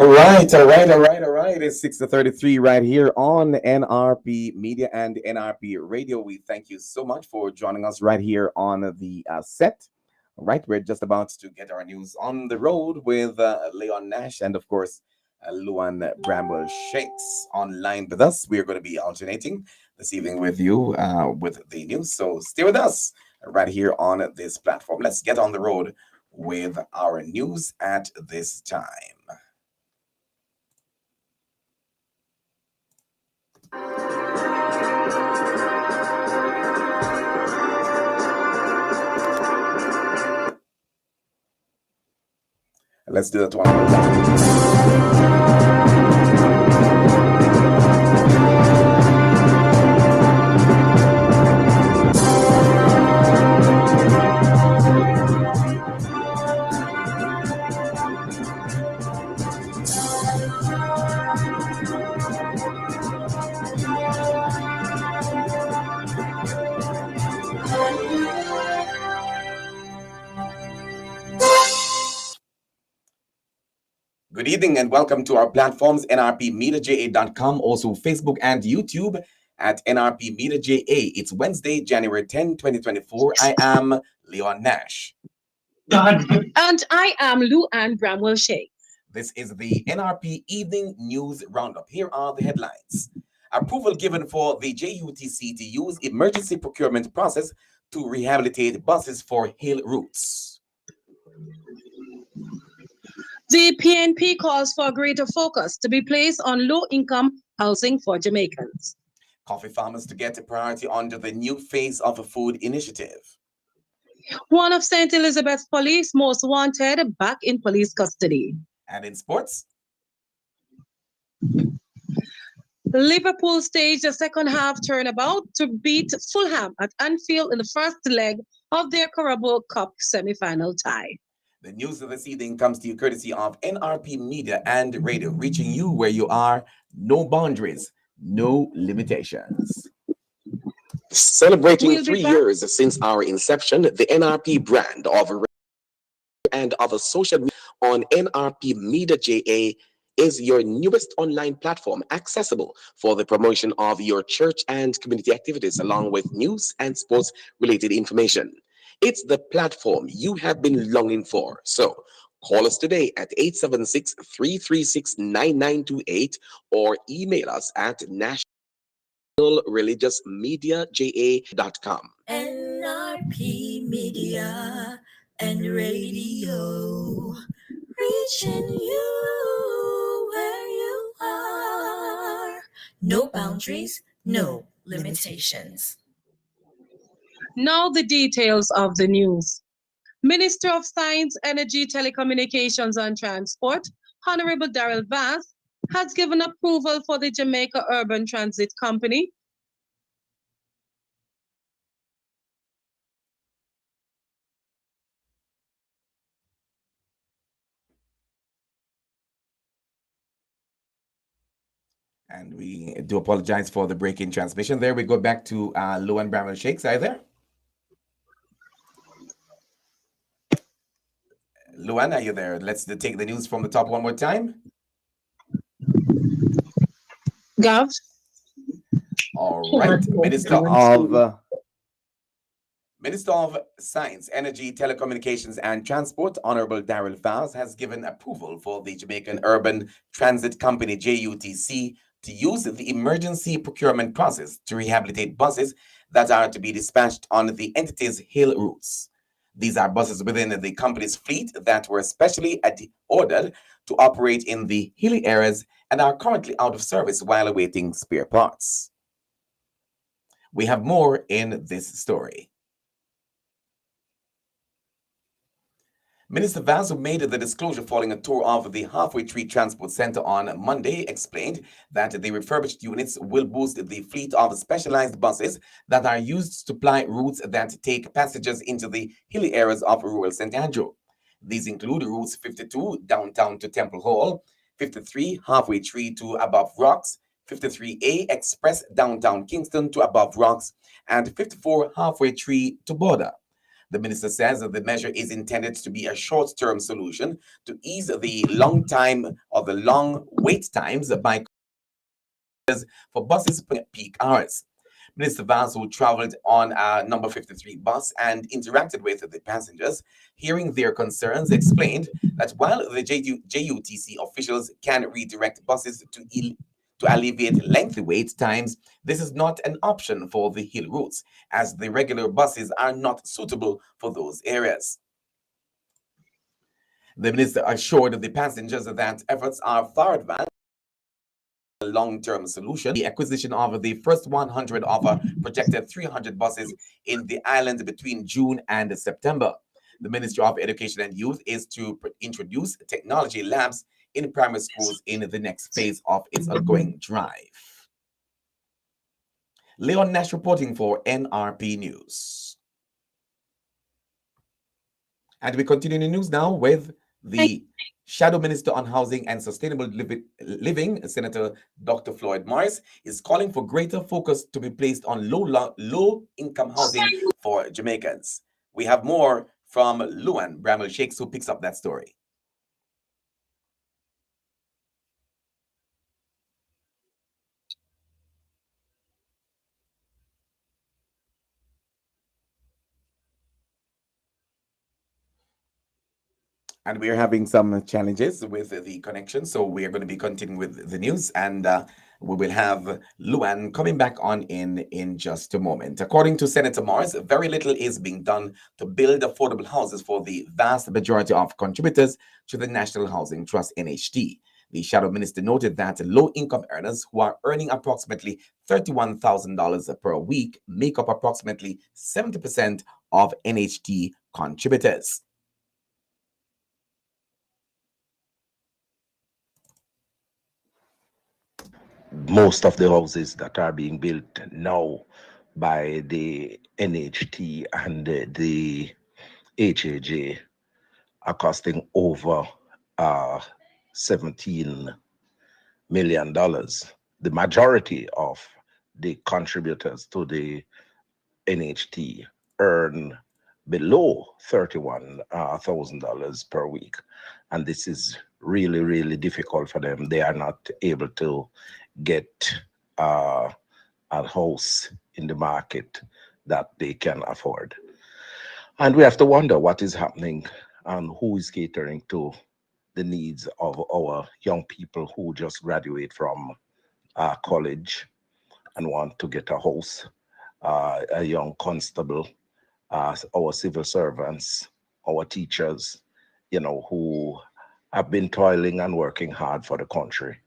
All right. It's 6:33 right here on NRP Media and NRP Radio. We thank you so much for joining us right here on the set. All right, we're just about to get our news on the road with Leon Nash and, of course, Luan Bramwell Shakes online with us. We're going to be alternating this evening with you with the news. So stay with us right here on this platform. Let's get on the road with our news at this time. Let's do that one more time. Good evening and welcome to our platforms, nrpmediaja.com, also Facebook and YouTube at nrpmediaja. It's Wednesday, January 10, 2024. I am Leon Nash. And I am Lou Ann Bramwell Shea. This is the NRP Evening News Roundup. Here are the headlines. Approval given for the JUTC to use emergency procurement process to rehabilitate buses for hill routes. The PNP calls for a greater focus to be placed on low-income housing for Jamaicans. Coffee farmers to get a priority under the new Face of a Food initiative. One of St. Elizabeth's police most wanted back in police custody. And in sports, Liverpool staged a second-half turnabout to beat Fulham at Anfield in the first leg of their Carabao Cup semi-final tie. The news of this evening comes to you courtesy of NRP Media and Radio, reaching you where you are. No boundaries, no limitations. Celebrating 3 years since our inception, the NRP brand of and of a social media on NRP Media JA is your newest online platform accessible for the promotion of your church and community activities, along with news and sports related information. It's the platform you have been longing for. So call us today at 876-336-9928 or email us at nationalreligiousmediaja.com. NRP Media and Radio, reaching you where you are. No boundaries, no limitations. Now the details of the news. Minister of Science, Energy, Telecommunications and Transport, Honorable Darrell Bass, has given approval for the Jamaica Urban Transit Company And we do apologize for the break in transmission there. We go back to Luan Bramwell Shakes. Are you there? Luan, are you there? Let's take the news from the top one more time. Gav. All right. Minister of Science, Energy, Telecommunications and Transport, Honorable Darrell Vaz, has given approval for the Jamaican Urban Transit Company, JUTC, to use the emergency procurement process to rehabilitate buses that are to be dispatched on the entity's hill routes. These are buses within the company's fleet that were specially ordered to operate in the hilly areas and are currently out of service while awaiting spare parts. We have more in this story. Minister Vaz, who made the disclosure following a tour of the Halfway Tree Transport Center on Monday, explained that the refurbished units will boost the fleet of specialized buses that are used to ply routes that take passengers into the hilly areas of rural St. Andrew. These include routes 52 downtown to Temple Hall, 53 Halfway Tree to Above Rocks, 53A Express downtown Kingston to Above Rocks, and 54 Halfway Tree to Border. The minister says that the measure is intended to be a short-term solution to ease the long time or the long wait times by for buses at peak hours. Minister Vance, who traveled on number 53 bus and interacted with the passengers, hearing their concerns, explained that while the JUTC officials can redirect buses to alleviate lengthy wait times, this is not an option for the hill routes, as the regular buses are not suitable for those areas. The minister assured the passengers that efforts are far advanced long-term solution, the acquisition of the first 100 of a projected 300 buses in the island between June and September. The Ministry of Education and Youth is to introduce technology labs in primary schools in the next phase of its ongoing drive. Leon Nash reporting for NRP News. And we continue the news now with the Shadow Minister on Housing and Sustainable Living, Senator Dr. Floyd Morris, is calling for greater focus to be placed on low-income housing for Jamaicans. We have more from Luan Bramwell Shakes, who picks up that story. And we are having some challenges with the connection, so we are going to be continuing with the news, and we will have Luan coming back on in just a moment. According to Senator Morris, very little is being done to build affordable houses for the vast majority of contributors to the National Housing Trust (NHT). The Shadow Minister noted that low-income earners who are earning approximately $31,000 per week make up approximately 70% of NHT contributors. Most of the houses that are being built now by the NHT and the HAJ are costing over $17 million. The majority of the contributors to the NHT earn below $31,000 per week. And this is really, really difficult for them. They are not able to get a house in the market that they can afford. And we have to wonder what is happening and who is catering to the needs of our young people who just graduate from college and want to get a house, a young constable, our civil servants, our teachers, who have been toiling and working hard for the country.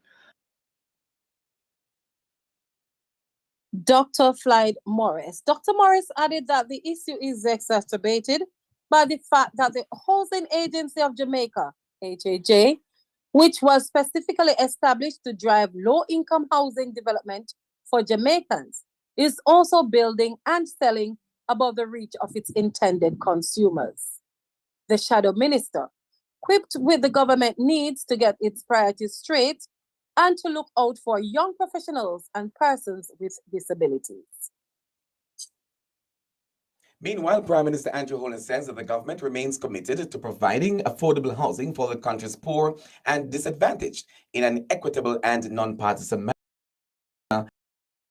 Dr. Floyd Morris. Dr. Morris added that the issue is exacerbated by the fact that the Housing Agency of Jamaica, HAJ, which was specifically established to drive low-income housing development for Jamaicans, is also building and selling above the reach of its intended consumers. The Shadow Minister, equipped with the government needs to get its priorities straight and to look out for young professionals and persons with disabilities. Meanwhile, Prime Minister Andrew Holness says that the government remains committed to providing affordable housing for the country's poor and disadvantaged in an equitable and non-partisan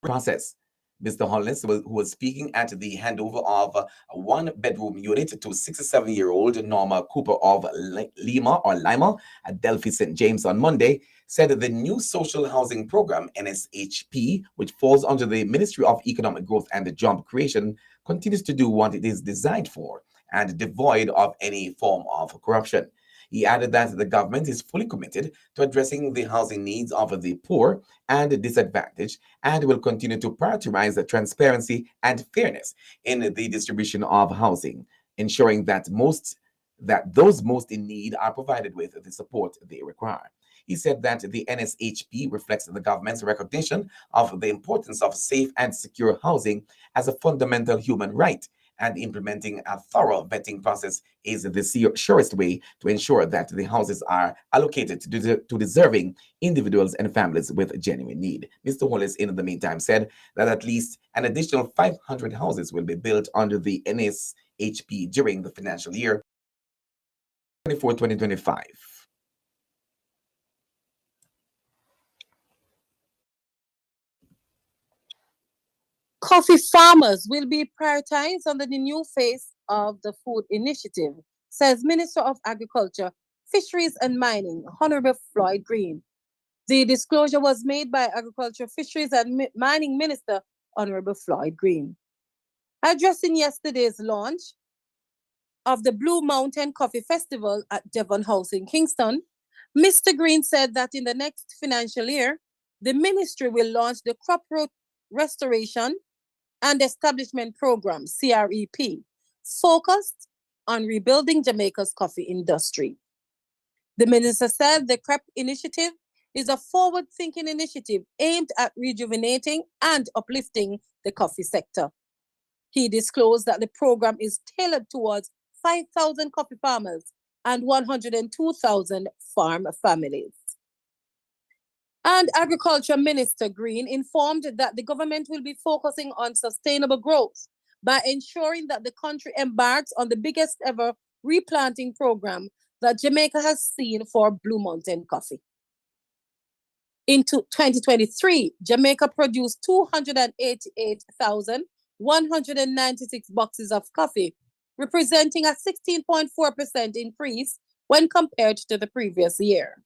process. Mr. Holness, who was speaking at the handover of a one-bedroom unit to 67-year-old Norma Cooper of Lima at Delphi St. James on Monday, said that the new social housing program, NSHP, which falls under the Ministry of Economic Growth and Job Creation, continues to do what it is designed for and devoid of any form of corruption. He added that the government is fully committed to addressing the housing needs of the poor and disadvantaged and will continue to prioritize the transparency and fairness in the distribution of housing, ensuring that those most in need are provided with the support they require. He said that the NSHP reflects the government's recognition of the importance of safe and secure housing as a fundamental human right, and implementing a thorough vetting process is the surest way to ensure that the houses are allocated to deserving individuals and families with genuine need. Mr. Wallace, in the meantime, said that at least an additional 500 houses will be built under the HP during the financial year 2024-2025. Coffee farmers will be prioritized under the new phase of the food initiative, says Minister of Agriculture, Fisheries and Mining, Honorable Floyd Green. The disclosure was made by Agriculture, Fisheries and Mining Minister, Honorable Floyd Green. Addressing yesterday's launch of the Blue Mountain Coffee Festival at Devon House in Kingston, Mr. Green said that in the next financial year, the ministry will launch the Crop Restoration and Establishment Program, CREP, focused on rebuilding Jamaica's coffee industry. The minister said the CREP initiative is a forward-thinking initiative aimed at rejuvenating and uplifting the coffee sector. He disclosed that the program is tailored towards 5,000 coffee farmers and 102,000 farm families. And Agriculture Minister Green informed that the government will be focusing on sustainable growth by ensuring that the country embarks on the biggest ever replanting program that Jamaica has seen for Blue Mountain coffee. In 2023, Jamaica produced 288,196 boxes of coffee, representing a 16.4% increase when compared to the previous year.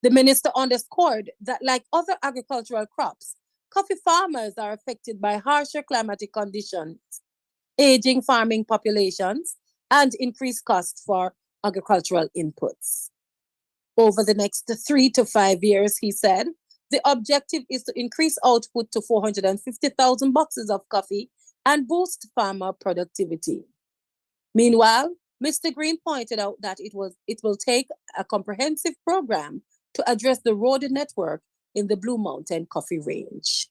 The minister underscored that, like other agricultural crops, coffee farmers are affected by harsher climatic conditions, aging farming populations, and increased costs for agricultural inputs. Over the next 3 to 5 years, he said, the objective is to increase output to 450,000 boxes of coffee and boost farmer productivity. Meanwhile, Mr. Green pointed out that it will take a comprehensive program to address the road network in the Blue Mountain coffee range.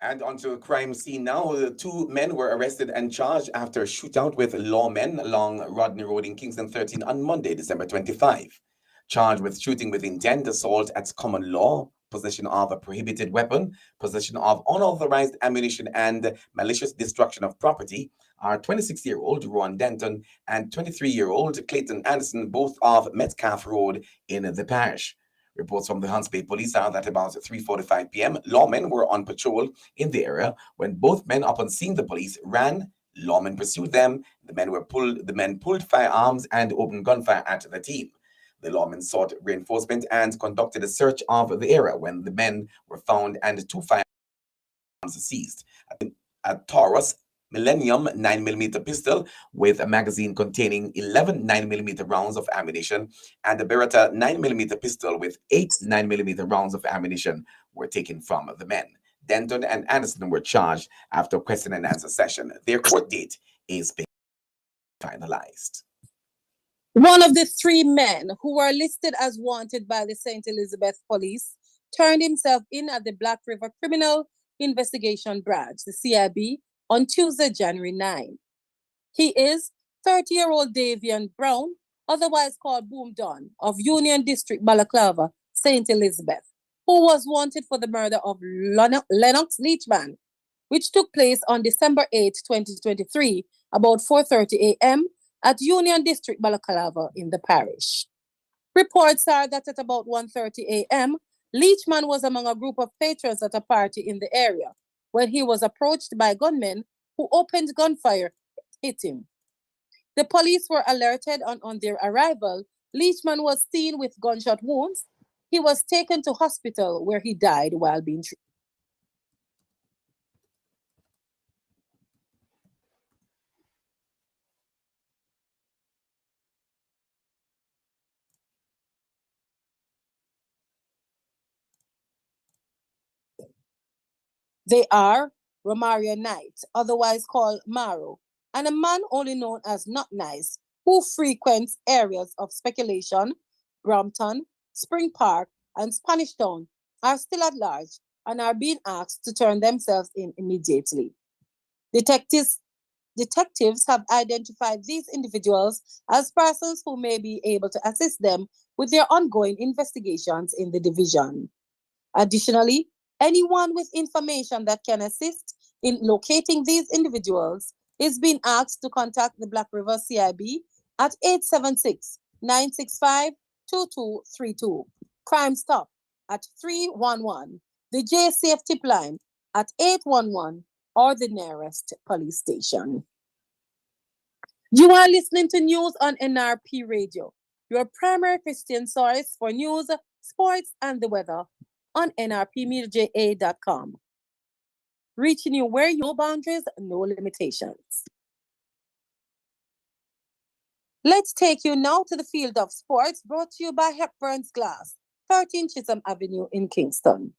And onto a crime scene now. The 2 men were arrested and charged after a shootout with lawmen along Rodney Road in Kingston 13 on Monday, December 25. Charged with shooting with intent, assault at common law, possession of a prohibited weapon, possession of unauthorized ammunition, and malicious destruction of property are 26-year-old Ron Denton and 23-year-old Clayton Anderson, both of Metcalf Road in the parish. Reports from the Hunts Bay Police are that about 3:45 p.m., lawmen were on patrol in the area when both men, upon seeing the police, ran. Lawmen pursued them. The men pulled firearms and opened gunfire at the team. The lawmen sought reinforcement and conducted a search of the area when the men were found and 2 firearms seized. A Taurus Millennium 9mm pistol with a magazine containing 11 9mm rounds of ammunition and a Beretta 9mm pistol with 8 9mm rounds of ammunition were taken from the men. Denton and Anderson were charged after a question and answer session. Their court date is being finalized. One of the 3 men who were listed as wanted by the St. Elizabeth Police turned himself in at the Black River Criminal Investigation Branch, the CIB, on Tuesday, January 9. He is 30-year-old Davian Brown, otherwise called Boom Don, of Union District, Balaclava, St. Elizabeth, who was wanted for the murder of Lennox Leachman, which took place on December 8, 2023, about 4:30 a.m. at Union District, Balaclava in the parish. Reports are that at about 1:30 a.m., Leachman was among a group of patrons at a party in the area when he was approached by gunmen who opened gunfire, hit him. The police were alerted on their arrival. Leachman was seen with gunshot wounds. He was taken to hospital where he died while being treated. They are Romario Knight, otherwise called Maro, and a man only known as Not Nice, who frequents areas of speculation. Brompton, Spring Park, and Spanish Town are still at large and are being asked to turn themselves in immediately. Detectives have identified these individuals as persons who may be able to assist them with their ongoing investigations in the division. Additionally, anyone with information that can assist in locating these individuals is being asked to contact the Black River CIB at 876-965-2232. Crime Stop at 311. The J Safe Tip Line at 811 or the nearest police station. You are listening to news on NRP Radio, your primary Christian source for news, sports, and the weather on nrpmediaja.com. Reaching you where no boundaries, no limitations. Let's take you now to the field of sports, brought to you by Hepburn's Glass, 13 Chisholm Avenue in Kingston.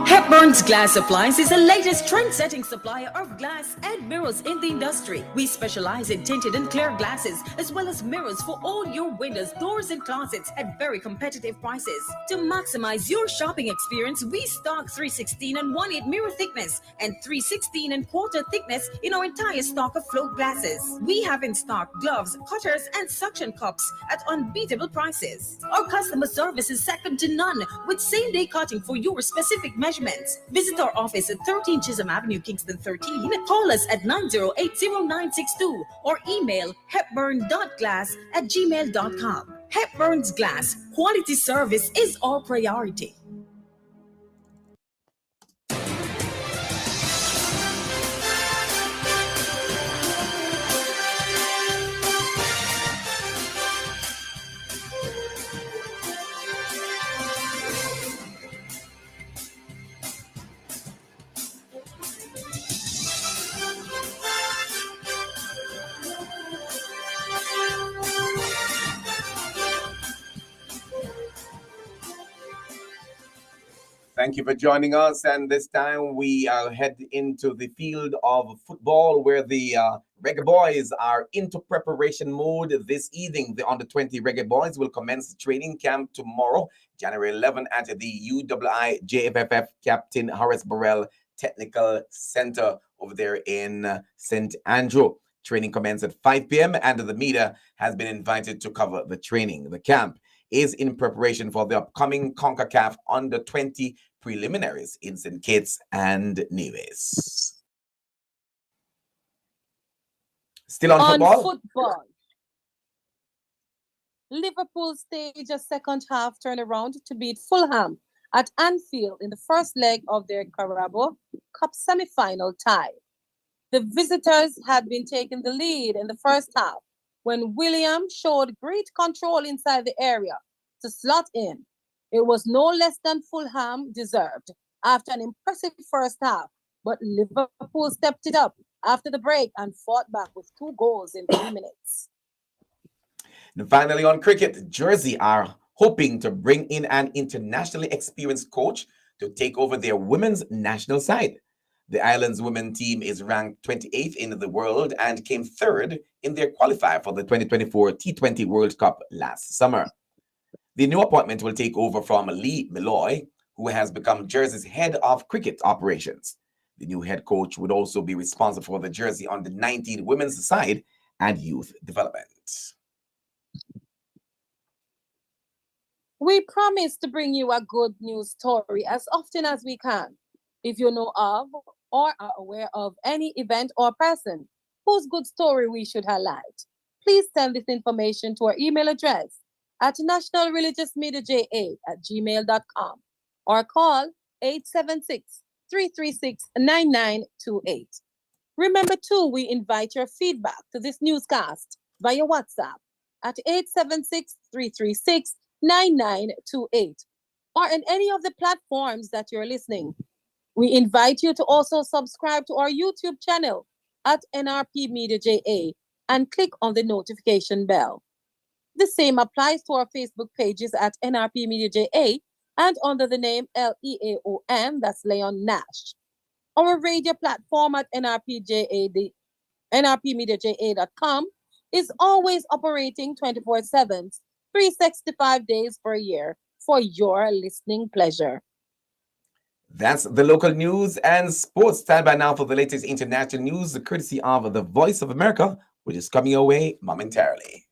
Hepburn's Glass Supplies is the latest trend-setting supplier of glass and mirrors in the industry. We specialize in tinted and clear glasses, as well as mirrors for all your windows, doors, and closets at very competitive prices. To maximize your shopping experience, we stock 316 and 1/8 mirror thickness and 316 and quarter thickness in our entire stock of float glasses. We have in stock gloves, cutters, and suction cups at unbeatable prices. Our customer service is second to none, with same-day cutting for your specific measurements. Visit our office at 13 Chisholm Avenue, Kingston 13. Call us at 908-0962 or email hepburn.glass@gmail.com. Hepburn's Glass. Quality service is our priority. Thank you for joining us. And this time we head into the field of football, where the Reggae Boys are into preparation mode this evening. The under-20 Reggae Boys will commence training camp tomorrow, January 11, at the UII JFFF Captain Horace Burrell Technical Center over there in St. Andrew. Training commences at 5 p.m. and the media has been invited to cover the training. The camp is in preparation for the upcoming CONCACAF under-20 preliminaries in St. Kitts and Nevis. Still on football. Liverpool staged a second half turnaround to beat Fulham at Anfield in the first leg of their Carabao Cup semi-final tie. The visitors had been taking the lead in the first half when William showed great control inside the area to slot in. It was no less than Fulham deserved after an impressive first half, but Liverpool stepped it up after the break and fought back with 2 goals in 3 minutes. And finally, on cricket, Jersey are hoping to bring in an internationally experienced coach to take over their women's national side. The island's women's team is ranked 28th in the world and came 3rd in their qualifier for the 2024 T20 World Cup last summer. The new appointment will take over from Lee Malloy, who has become Jersey's head of cricket operations. The new head coach would also be responsible for the Jersey under-19 women's side and youth development. We promise to bring you a good news story as often as we can. If you know of or are aware of any event or person whose good story we should highlight, please send this information to our email address at nationalreligiousmediaja@gmail.com or call 876-336-9928. Remember too, we invite your feedback to this newscast via WhatsApp at 876-336-9928 or in any of the platforms that you're listening. We invite you to also subscribe to our YouTube channel at NRP Media JA and click on the notification bell. The same applies to our Facebook pages at NRP Media JA and under the name LEAON, that's Leon Nash. Our radio platform at nrpmediaja.com is always operating 24/7, 365 days per year for your listening pleasure. That's the local news and sports. Stand by now for the latest international news, courtesy of the Voice of America, which is coming your way momentarily.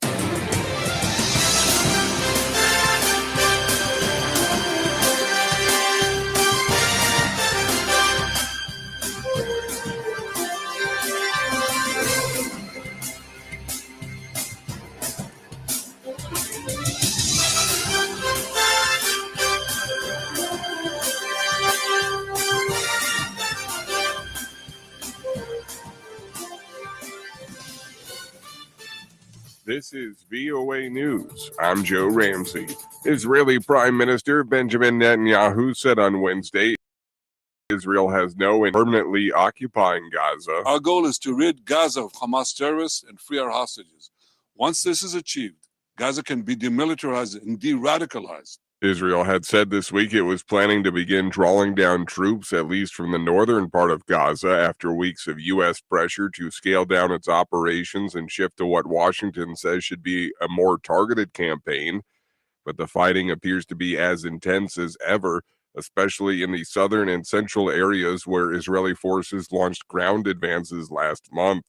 This is VOA News. I'm Joe Ramsey. Israeli Prime Minister Benjamin Netanyahu said on Wednesday Israel has no in permanently occupying Gaza. Our goal is to rid Gaza of Hamas terrorists and free our hostages. Once this is achieved, Gaza can be demilitarized and de-radicalized. Israel had said this week it was planning to begin drawing down troops, at least from the northern part of Gaza, after weeks of U.S. pressure to scale down its operations and shift to what Washington says should be a more targeted campaign. But the fighting appears to be as intense as ever, especially in the southern and central areas where Israeli forces launched ground advances last month.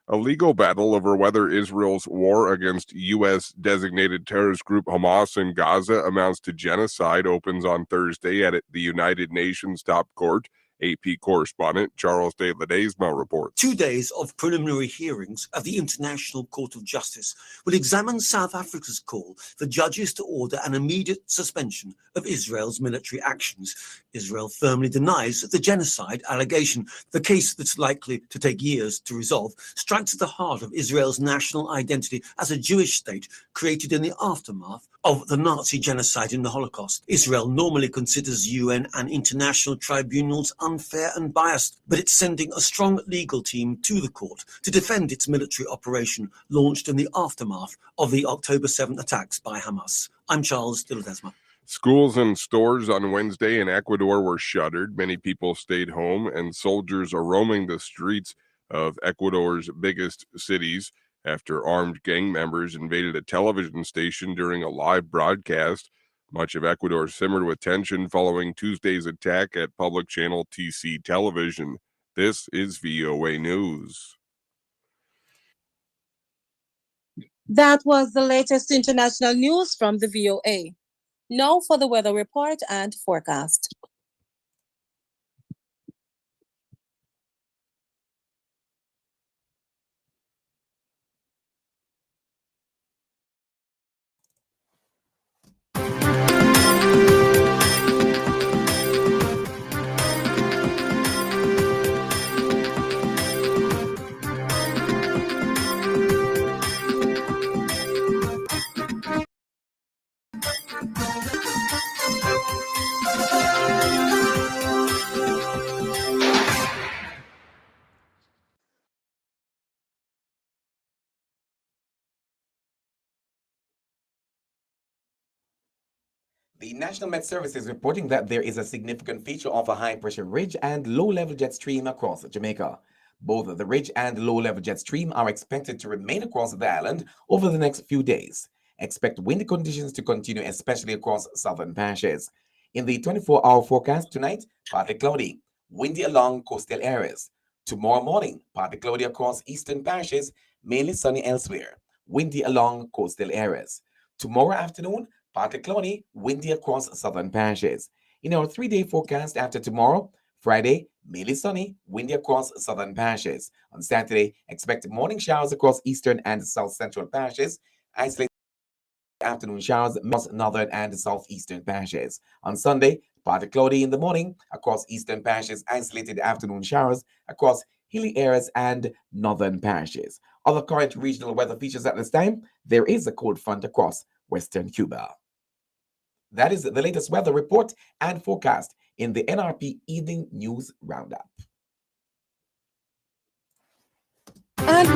A legal battle over whether Israel's war against U.S. designated terrorist group Hamas in Gaza amounts to genocide opens on Thursday at the United Nations top court. AP correspondent Charles de Ledesma reports. 2 days of preliminary hearings at the International Court of Justice will examine South Africa's call for judges to order an immediate suspension of Israel's military actions. Israel firmly denies the genocide allegation. The case that's likely to take years to resolve strikes at the heart of Israel's national identity as a Jewish state created in the aftermath of the Nazi genocide in the Holocaust. Israel normally considers UN and international tribunals unfair and biased, but it's sending a strong legal team to the court to defend its military operation launched in the aftermath of the October 7th attacks by Hamas. I'm Charles de Ledesma. Schools and stores on Wednesday in Ecuador were shuttered. Many people stayed home, and soldiers are roaming the streets of Ecuador's biggest cities after armed gang members invaded a television station during a live broadcast. Much of Ecuador simmered with tension following Tuesday's attack at public channel TC Television. This is VOA News. That was the latest international news from the VOA. Now for the weather report and forecast. The National Met Service is reporting that there is a significant feature of a high-pressure ridge and low-level jet stream across Jamaica. Both the ridge and low-level jet stream are expected to remain across the island over the next few days. Expect windy conditions to continue, especially across southern parishes. In the 24-hour forecast tonight, partly cloudy, windy along coastal areas. Tomorrow morning, partly cloudy across eastern parishes, mainly sunny elsewhere, windy along coastal areas. Tomorrow afternoon, partly cloudy, windy across southern parishes. In our 3-day forecast after tomorrow, Friday, mainly sunny, windy across southern parishes. On Saturday, expect morning showers across eastern and south central parishes, isolated afternoon showers across northern and southeastern parishes. On Sunday, partly cloudy in the morning across eastern parishes, isolated afternoon showers across hilly areas and northern parishes. Other current regional weather features at this time, there is a cold front across western Cuba. That is the latest weather report and forecast in the NRP Evening News Roundup. And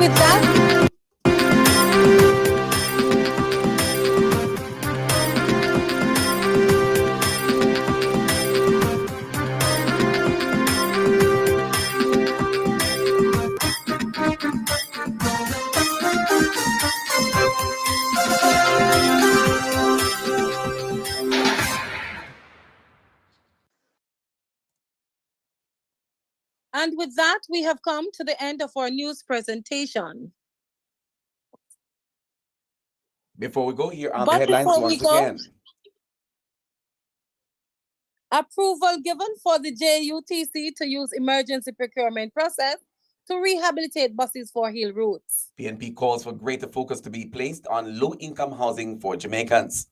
with that, we have come to the end of our news presentation. Before we go, here are the headlines once again. Approval given for the JUTC to use emergency procurement process to rehabilitate buses for hill routes. PNP calls for greater focus to be placed on low-income housing for Jamaicans.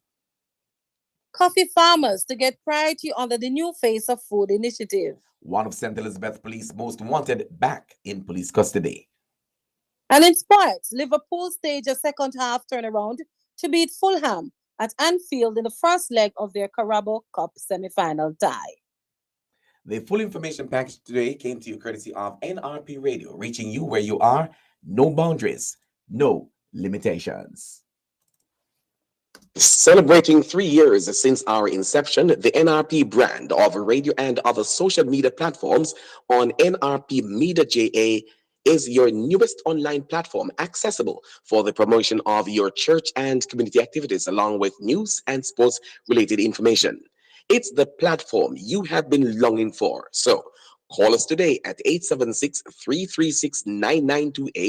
Coffee farmers to get priority under the new Face of Food initiative. One of St. Elizabeth Police most wanted back in police custody. And in sports, Liverpool staged a second half turnaround to beat Fulham at Anfield in the first leg of their Carabao Cup semi-final tie. The full information package today came to you courtesy of NRP Radio, reaching you where you are, no boundaries, no limitations. Celebrating 3 years since our inception, the NRP brand of radio and other social media platforms on NRP Media JA is your newest online platform accessible for the promotion of your church and community activities, along with news and sports related information. It's the platform you have been longing for. So call us today at 876-336-9928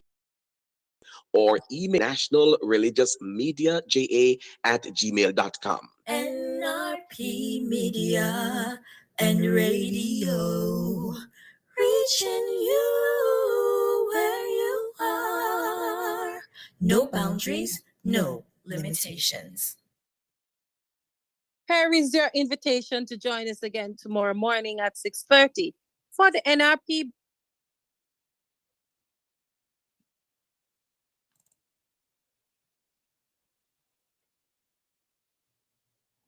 or email nationalreligiousmediaja@gmail.com. NRP Media and Radio, reaching you where you are. No boundaries, no limitations. Here is your invitation to join us again tomorrow morning at 6:30 for the NRP.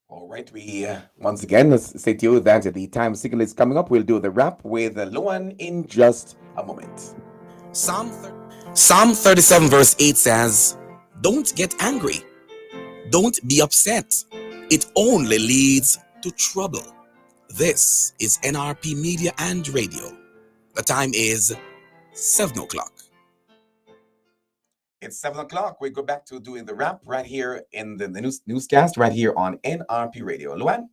All right, we once again let's say to you that the time signal is coming up. We'll do the wrap with Luan in just a moment. Psalm 37 verse 8 says, "Don't get angry. Don't be upset. It only leads to trouble." This is NRP Media and Radio. The time is 7 o'clock. It's 7 o'clock. We go back to doing the wrap right here in the newscast right here on NRP Radio. Luan?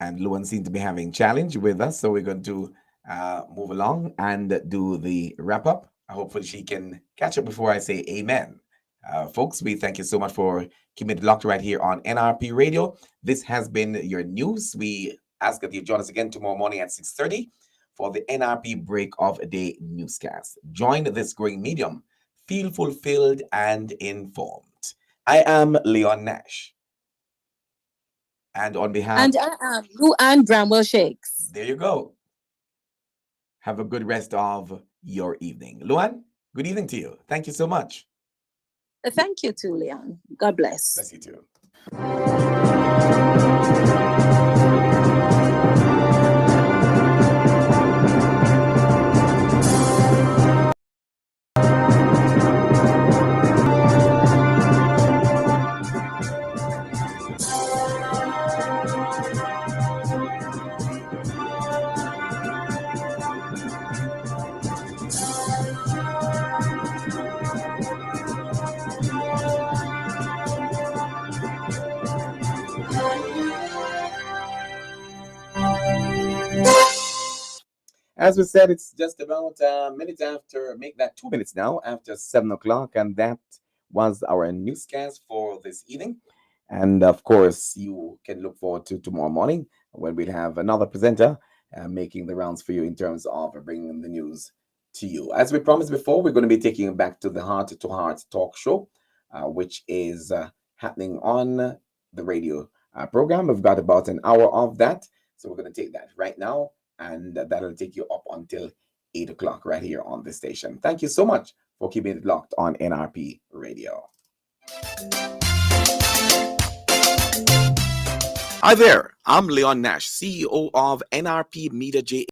And Luan seemed to be having challenge with us, so we're going to move along and do the wrap up. Hopefully she can catch up before I say amen. Folks, we thank you so much for keeping it locked right here on NRP Radio. This has been your news. We ask that you join us again tomorrow morning at 6:30 for the NRP Break of a Day newscast. Join this growing medium. Feel fulfilled and informed. I am Leon Nash. And on behalf... And I am Luan Bramwell Shakes. There you go. Have a good rest of your evening. Luan, good evening to you. Thank you so much. Thank you too, Leon. God bless. Bless you too. As we said, it's just about a minute after, make that 2 minutes now, after 7 o'clock. And that was our newscast for this evening. And of course, you can look forward to tomorrow morning when we'll have another presenter making the rounds for you in terms of bringing the news to you. As we promised before, we're going to be taking you back to the Heart to Heart talk show, which is happening on the radio program. We've got about an hour of that. So we're going to take that right now. And that'll take you up until 8 o'clock right here on the station. Thank you so much for keeping it locked on NRP Radio. Hi there, I'm Leon Nash, CEO of NRP Media JA.